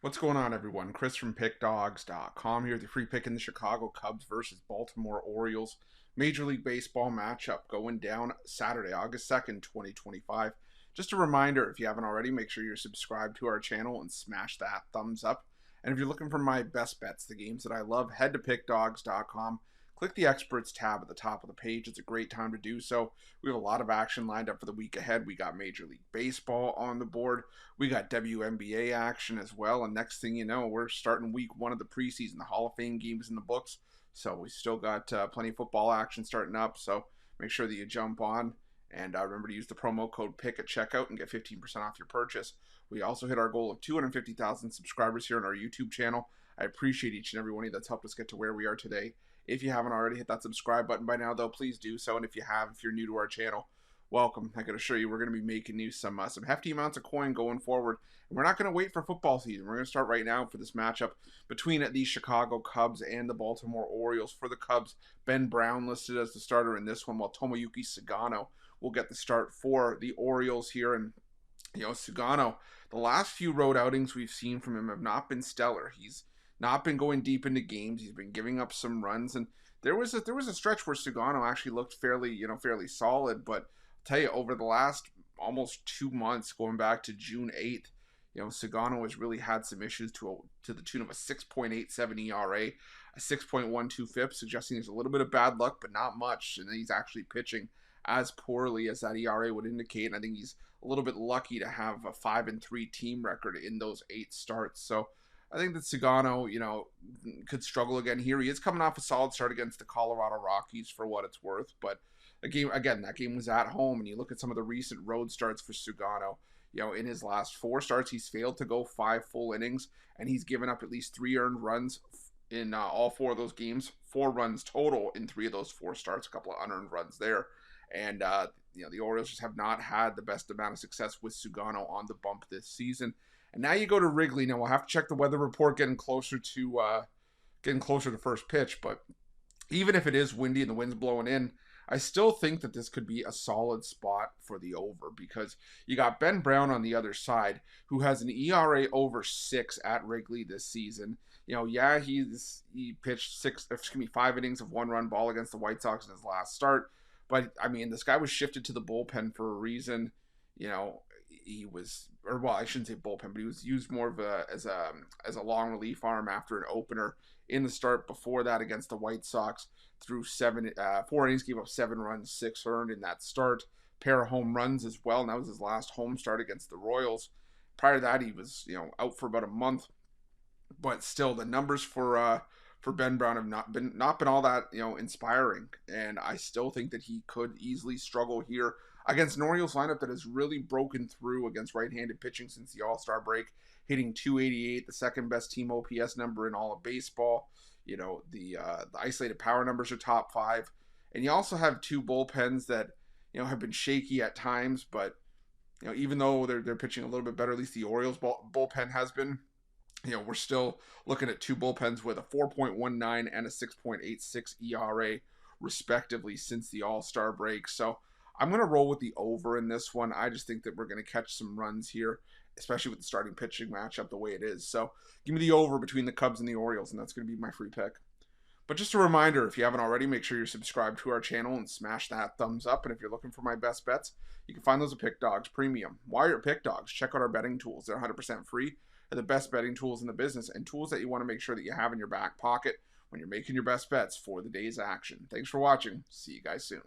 What's going on, everyone? Chris from Pickdawgz.com here with your free pick in the Chicago Cubs versus Baltimore Orioles Major League Baseball matchup going down Saturday, August 2nd, 2025. Just a reminder, if you haven't already, make sure you're subscribed to our channel and smash that thumbs up. And if you're looking for my best bets, the games that I love, head to Pickdawgz.com. Click the Experts tab at the top of the page. It's a great time to do so. We have a lot of action lined up for the week ahead. We got Major League Baseball on the board. We got WNBA action as well. And next thing you know, we're starting week one of the preseason. The Hall of Fame games in the books. So we still got plenty of football action starting up. So make sure that you jump on. And remember to use the promo code PICK at checkout and get 15% off your purchase. We also hit our goal of 250,000 subscribers here on our YouTube channel. I appreciate each and every one of you that's helped us get to where we are today. If you haven't already hit that subscribe button by now, though, please do so. And if you have, if you're new to our channel, welcome. I got to assure you, we're going to be making you some hefty amounts of coin going forward. And we're not going to wait for football season. We're going to start right now for this matchup between the Chicago Cubs and the Baltimore Orioles. For the Cubs, Ben Brown listed as the starter in this one, while Tomoyuki Sugano will get the start for the Orioles here. And Sugano, the last few road outings we've seen from him have not been stellar. He's not been going deep into games. He's been giving up some runs, and there was a stretch where Sugano actually looked fairly solid. But I'll tell you, over the last almost 2 months, going back to June 8th, Sugano has really had some issues to the tune of a 6.87 ERA, a 6.12 FIP, suggesting there's a little bit of bad luck, but not much. And he's actually pitching as poorly as that ERA would indicate. And I think he's a little bit lucky to have a 5-3 team record in those 8 starts. So I think that Sugano, could struggle again here. He is coming off a solid start against the Colorado Rockies for what it's worth. But that game was at home, and you look at some of the recent road starts for Sugano. In his last 4 starts, he's failed to go 5 full innings, and he's given up at least 3 earned runs in all 4 of those games. 4 runs total in 3 of those 4 starts, a couple of unearned runs there. And, the Orioles just have not had the best amount of success with Sugano on the bump this season. And now you go to Wrigley. Now we'll have to check the weather report getting closer to first pitch. But even if it is windy and the wind's blowing in, I still think that this could be a solid spot for the over, because you got Ben Brown on the other side, who has an ERA over 6 at Wrigley this season. He pitched 5 innings of 1-run ball against the White Sox in his last start. But I mean, this guy was shifted to the bullpen for a reason. I shouldn't say bullpen, but he was used more of as a long relief arm after an opener in the start before that against the White Sox. Through 4 innings, gave up 7 runs, 6 earned in that start. Pair of home runs as well, and that was his last home start against the Royals. Prior to that, he was out for about a month. But still, the numbers for Ben Brown have not been all that inspiring, and I still think that he could easily struggle here against an Orioles lineup that has really broken through against right-handed pitching since the All-Star break, hitting .288, the second best team OPS number in all of baseball. The isolated power numbers are top 5, and you also have 2 bullpens that have been shaky at times, but even though they're pitching a little bit better, at least the Orioles bullpen has been. We're still looking at 2 bullpens with a 4.19 and a 6.86 ERA, respectively, since the All-Star break. So I'm going to roll with the over in this one. I just think that we're going to catch some runs here, especially with the starting pitching matchup the way it is. So give me the over between the Cubs and the Orioles, and that's going to be my free pick. But just a reminder, if you haven't already, make sure you're subscribed to our channel and smash that thumbs up. And if you're looking for my best bets, you can find those at Pick Dawgz Premium. While you're at Pick Dawgz, check out our betting tools. They're 100% free. They're the best betting tools in the business, and tools that you want to make sure that you have in your back pocket when you're making your best bets for the day's action. Thanks for watching. See you guys soon.